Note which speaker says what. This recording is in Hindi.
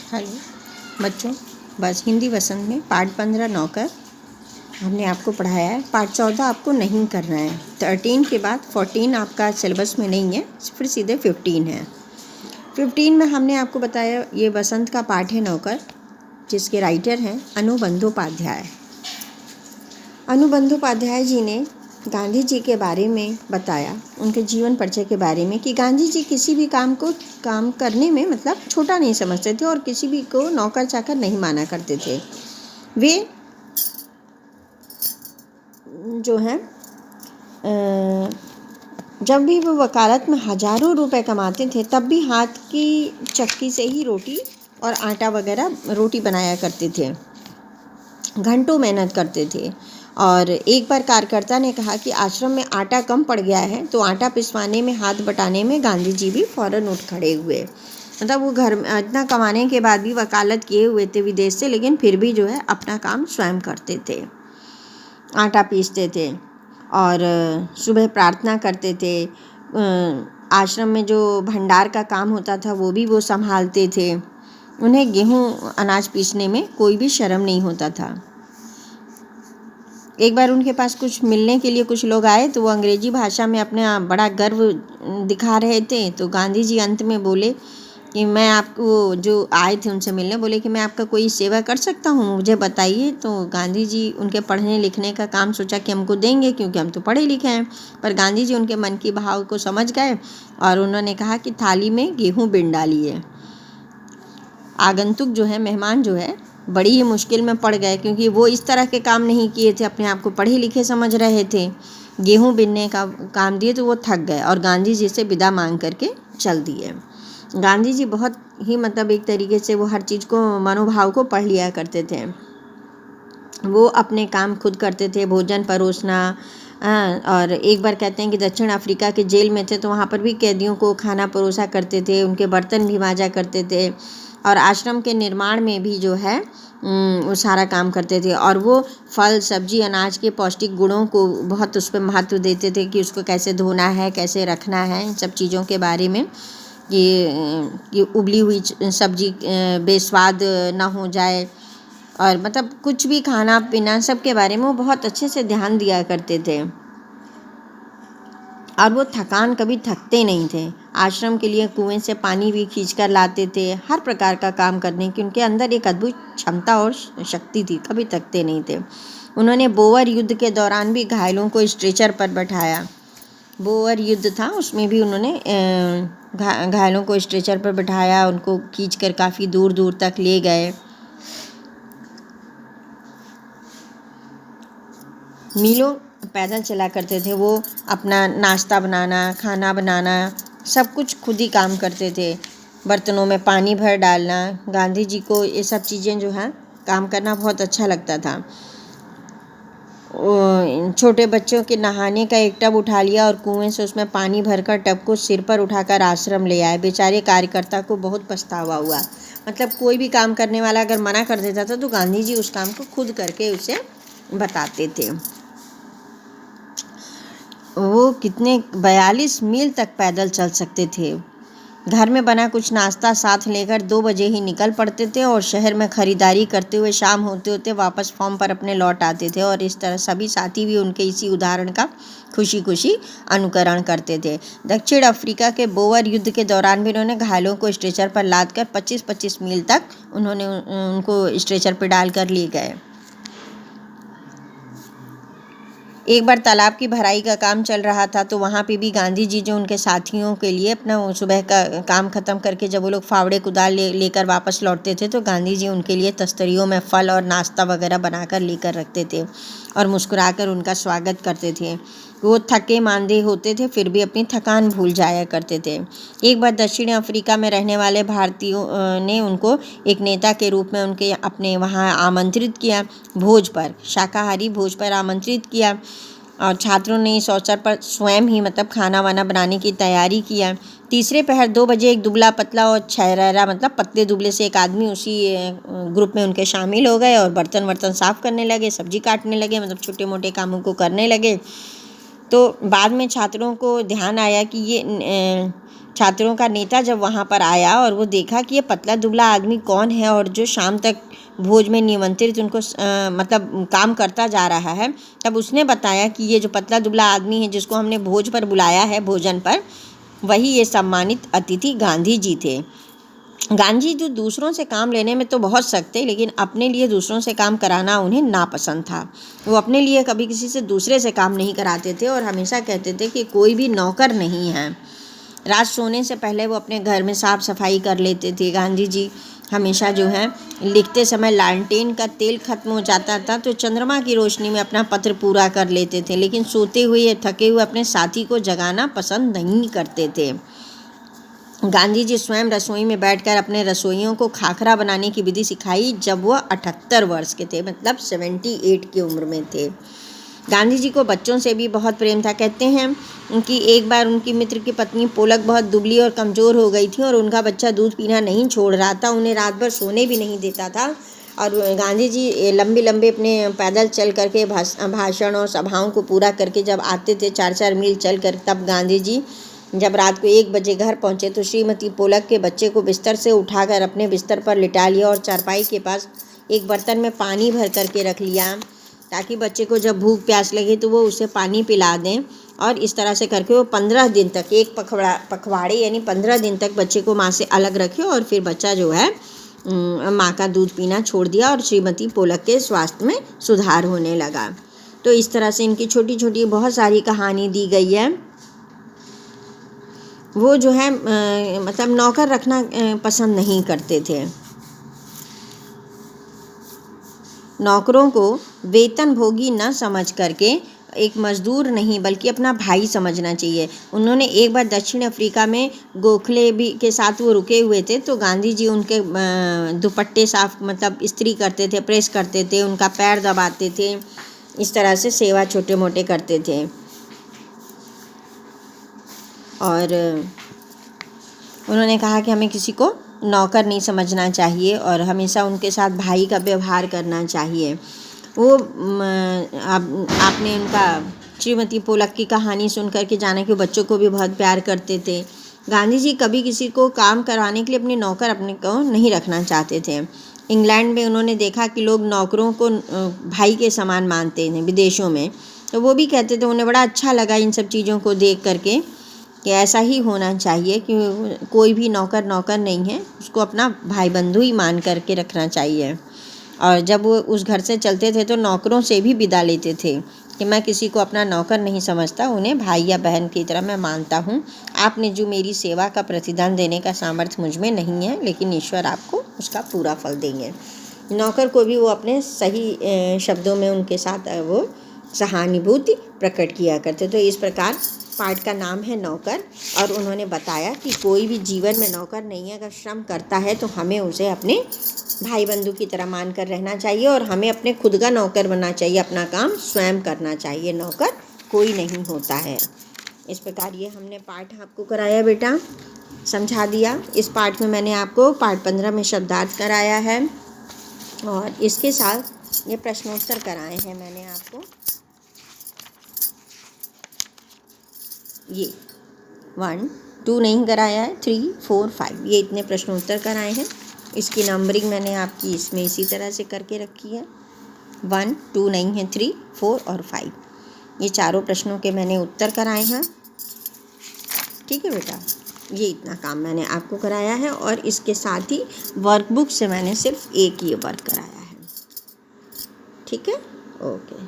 Speaker 1: हेलो बच्चों, बस हिंदी वसंत में पार्ट 15 नौकर हमने आपको पढ़ाया है। पार्ट 14 आपको नहीं करना है। 13 के बाद 14 आपका सिलेबस में नहीं है, फिर सीधे 15 है। 15 में हमने आपको बताया ये वसंत का पाठ है नौकर, जिसके राइटर हैं अनु बंदोपाध्याय। अनु बंदोपाध्याय जी ने गांधी जी के बारे में बताया, उनके जीवन परिचय के बारे में, कि गांधी जी किसी भी काम करने में मतलब छोटा नहीं समझते थे और किसी भी को नौकर चाकर नहीं माना करते थे। वे जो हैं जब भी वो वकालत में हजारों रुपए कमाते थे, तब भी हाथ की चक्की से ही रोटी और आटा वगैरह रोटी बनाया करते थे। घंटों मेहनत करते थे। और एक बार कार्यकर्ता ने कहा कि आश्रम में आटा कम पड़ गया है, तो आटा पिसवाने में, हाथ बटाने में गांधी जी भी फौरन उठ खड़े हुए। मतलब वो घर में इतना कमाने के बाद भी वकालत किए हुए थे विदेश से, लेकिन फिर भी जो है अपना काम स्वयं करते थे। आटा पीसते थे और सुबह प्रार्थना करते थे। आश्रम में जो भंडार का काम होता था वो भी वो संभालते थे। उन्हें गेहूँ अनाज पीसने में कोई भी शर्म नहीं होता था। एक बार उनके पास कुछ मिलने के लिए कुछ लोग आए, तो वो अंग्रेजी भाषा में अपने बड़ा गर्व दिखा रहे थे। तो गांधी जी अंत में बोले कि मैं आपको, जो आए थे उनसे मिलने, बोले कि मैं आपका कोई सेवा कर सकता हूँ, मुझे बताइए। तो गांधी जी उनके पढ़ने लिखने का काम सोचा कि हमको देंगे, क्योंकि हम तो पढ़े लिखे हैं। पर गांधी जी उनके मन की भाव को समझ गए और उन्होंने कहा कि थाली में गेहूँ बिन डालिए। आगंतुक जो है, मेहमान जो है, बड़ी ही मुश्किल में पड़ गए, क्योंकि वो इस तरह के काम नहीं किए थे, अपने आप को पढ़े लिखे समझ रहे थे। गेहूं बिनने का काम दिए तो वो थक गए और गांधी जी से विदा मांग करके चल दिए। गांधी जी बहुत ही मतलब एक तरीके से वो हर चीज़ को, मनोभाव को पढ़ लिया करते थे। वो अपने काम खुद करते थे, भोजन परोसना। और एक बार कहते हैं कि दक्षिण अफ्रीका के जेल में थे, तो वहाँ पर भी कैदियों को खाना परोसा करते थे, उनके बर्तन भी मांजा करते थे। और आश्रम के निर्माण में भी जो है वो सारा काम करते थे। और वो फल सब्जी अनाज के पौष्टिक गुणों को बहुत उस पर महत्व देते थे, कि उसको कैसे धोना है, कैसे रखना है, इन सब चीज़ों के बारे में। कि उबली हुई सब्जी बेस्वाद ना हो जाए, और मतलब कुछ भी खाना पीना सब के बारे में वो बहुत अच्छे से ध्यान दिया करते थे। और वो कभी थकते नहीं थे। आश्रम के लिए कुएं से पानी भी खींच कर लाते थे। हर प्रकार का काम करने की उनके अंदर एक अद्भुत क्षमता और शक्ति थी, कभी थकते नहीं थे। उन्होंने बोअर युद्ध के दौरान भी घायलों को स्ट्रेचर पर बैठाया। बोअर युद्ध था, उसमें भी उन्होंने घायलों को स्ट्रेचर पर बैठाया, उनको खींचकर काफ़ी दूर दूर तक ले गए। मीलों पैदल चला करते थे वो, अपना नाश्ता बनाना, खाना बनाना, सब कुछ खुद ही काम करते थे। बर्तनों में पानी भर डालना, गांधी जी को ये सब चीज़ें जो हैं काम करना बहुत अच्छा लगता था। छोटे बच्चों के नहाने का एक टब उठा लिया और कुएं से उसमें पानी भरकर टब को सिर पर उठाकर आश्रम ले आए। बेचारे कार्यकर्ता को बहुत पछतावा हुआ। मतलब कोई भी काम करने वाला अगर मना कर देता था, तो गांधी जी उस काम को खुद करके उसे बताते थे। वो कितने 42 मील तक पैदल चल सकते थे। घर में बना कुछ नाश्ता साथ लेकर 2 बजे ही निकल पड़ते थे और शहर में खरीदारी करते हुए शाम होते होते वापस फॉर्म पर अपने लौट आते थे। और इस तरह सभी साथी भी उनके इसी उदाहरण का खुशी खुशी अनुकरण करते थे। दक्षिण अफ्रीका के बोअर युद्ध के दौरान भी उन्होंने घायलों को स्ट्रेचर पर लाद कर 25-25 मील तक उन्होंने उनको स्ट्रेचर पर डालकर ले गए। एक बार तालाब की भराई का काम चल रहा था, तो वहाँ पे भी गांधी जी जो उनके साथियों के लिए अपना सुबह का काम ख़त्म करके जब वो लोग फावड़े कुदाल लेकर वापस लौटते थे, तो गांधी जी उनके लिए तस्तरियों में फल और नाश्ता वगैरह बनाकर लेकर रखते थे और मुस्कुराकर उनका स्वागत करते थे। वो थके मांदे होते थे, फिर भी अपनी थकान भूल जाया करते थे। एक बार दक्षिण अफ्रीका में रहने वाले भारतीयों ने उनको एक नेता के रूप में उनके अपने वहाँ आमंत्रित किया, भोज पर, शाकाहारी भोज पर आमंत्रित किया। और छात्रों ने इस अवसर पर स्वयं ही मतलब खाना वाना बनाने की तैयारी किया। तीसरे पहर 2 बजे एक दुबला पतला और छहरा मतलब पतले दुबले से एक आदमी उसी ग्रुप में उनके शामिल हो गए और बर्तन वर्तन साफ़ करने लगे, सब्जी काटने लगे, मतलब छोटे मोटे कामों को करने लगे। तो बाद में छात्रों को ध्यान आया कि ये छात्रों का नेता जब वहाँ पर आया और वो देखा कि ये पतला दुबला आदमी कौन है और जो शाम तक भोज में निमंत्रित उनको मतलब काम करता जा रहा है, तब उसने बताया कि ये जो पतला दुबला आदमी है जिसको हमने भोज पर बुलाया है, भोजन पर, वही ये सम्मानित अतिथि गांधी जी थे। गांधी जी दूसरों से काम लेने में तो बहुत सख्त थे, लेकिन अपने लिए दूसरों से काम कराना उन्हें नापसंद था। वो अपने लिए कभी किसी से दूसरे से काम नहीं कराते थे और हमेशा कहते थे कि कोई भी नौकर नहीं है। रात सोने से पहले वो अपने घर में साफ़ सफाई कर लेते थे। गांधी जी हमेशा जो है लिखते समय लालटेन का तेल खत्म हो जाता था तो चंद्रमा की रोशनी में अपना पत्र पूरा कर लेते थे, लेकिन सोते हुए या थके हुए अपने साथी को जगाना पसंद नहीं करते थे। गांधी जी स्वयं रसोई में बैठकर अपने रसोइयों को खाखरा बनाने की विधि सिखाई जब वह 78 वर्ष के थे, मतलब 78 की उम्र में थे। गांधी जी को बच्चों से भी बहुत प्रेम था। कहते हैं कि एक बार उनकी मित्र की पत्नी पोलक बहुत दुबली और कमज़ोर हो गई थी और उनका बच्चा दूध पीना नहीं छोड़ रहा था, उन्हें रात भर सोने भी नहीं देता था। और गांधी जी लंबे लंबे अपने पैदल चल करके भाषण और सभाओं को पूरा करके जब आते थे 4-4 मील चल कर, तब गांधी जी जब रात को 1 बजे घर पहुँचे तो श्रीमती पोलक के बच्चे को बिस्तर से उठाकर अपने बिस्तर पर लिटा लिया और चारपाई के पास एक बर्तन में पानी भर करके रख लिया ताकि बच्चे को जब भूख प्यास लगे तो वो उसे पानी पिला दें। और इस तरह से करके वो 15 दिन तक, एक पखवाड़े यानी 15 दिन तक बच्चे को माँ से अलग रखे और फिर बच्चा जो है माँ का दूध पीना छोड़ दिया और श्रीमती पोलक के स्वास्थ्य में सुधार होने लगा। तो इस तरह से इनकी छोटी छोटी बहुत सारी कहानी दी गई है। वो जो है मतलब नौकर रखना पसंद नहीं करते थे। नौकरों को वेतन भोगी न समझ करके एक मजदूर नहीं बल्कि अपना भाई समझना चाहिए। उन्होंने एक बार दक्षिण अफ्रीका में गोखले भी के साथ वो रुके हुए थे तो गांधी जी उनके दुपट्टे साफ मतलब इस्त्री करते थे, प्रेस करते थे, उनका पैर दबाते थे, इस तरह से सेवा छोटे मोटे करते थे। और उन्होंने कहा कि हमें किसी को नौकर नहीं समझना चाहिए और हमेशा उनके साथ भाई का व्यवहार करना चाहिए। वो आपने उनका श्रीमती पोलक की कहानी सुन कर के जाना कि बच्चों को भी बहुत प्यार करते थे। गांधी जी कभी किसी को काम करवाने के लिए अपने नौकर अपने को नहीं रखना चाहते थे। इंग्लैंड में उन्होंने देखा कि लोग नौकरों को भाई के समान मानते हैं विदेशों में, तो वो भी कहते थे, उन्हें बड़ा अच्छा लगा इन सब चीज़ों को देख करके कि ऐसा ही होना चाहिए कि कोई भी नौकर नहीं है, उसको अपना भाई बंधु ही मान करके रखना चाहिए। और जब वो उस घर से चलते थे तो नौकरों से भी विदा लेते थे कि मैं किसी को अपना नौकर नहीं समझता, उन्हें भाई या बहन की तरह मैं मानता हूँ। आपने जो मेरी सेवा का प्रतिदान देने का सामर्थ्य मुझ में नहीं है, लेकिन ईश्वर आपको उसका पूरा फल देंगे। नौकर को भी वो अपने सही शब्दों में उनके साथ वो सहानुभूति प्रकट किया करते। तो इस प्रकार पाठ का नाम है नौकर। और उन्होंने बताया कि कोई भी जीवन में नौकर नहीं है, अगर श्रम करता है तो हमें उसे अपने भाई बंधु की तरह मान कर रहना चाहिए और हमें अपने खुद का नौकर बनना चाहिए, अपना काम स्वयं करना चाहिए, नौकर कोई नहीं होता है। इस प्रकार ये हमने पाठ आपको कराया बेटा, समझा दिया। इस पाठ में मैंने आपको पाठ 15 में शब्दार्थ कराया है और इसके साथ ये प्रश्नोत्तर कराए हैं मैंने आपको। ये 1, 2 नहीं कराया है, 3, 4, 5 ये इतने प्रश्नोत्तर कराए हैं। इसकी नंबरिंग मैंने आपकी इसमें इसी तरह से करके रखी है। 1, 2 नहीं है, 3, 4 और 5 ये चारों प्रश्नों के मैंने उत्तर कराए हैं। ठीक है बेटा, ये इतना काम मैंने आपको कराया है और इसके साथ ही वर्कबुक से मैंने सिर्फ एक ये वर्क कराया है। ठीक है, ओके।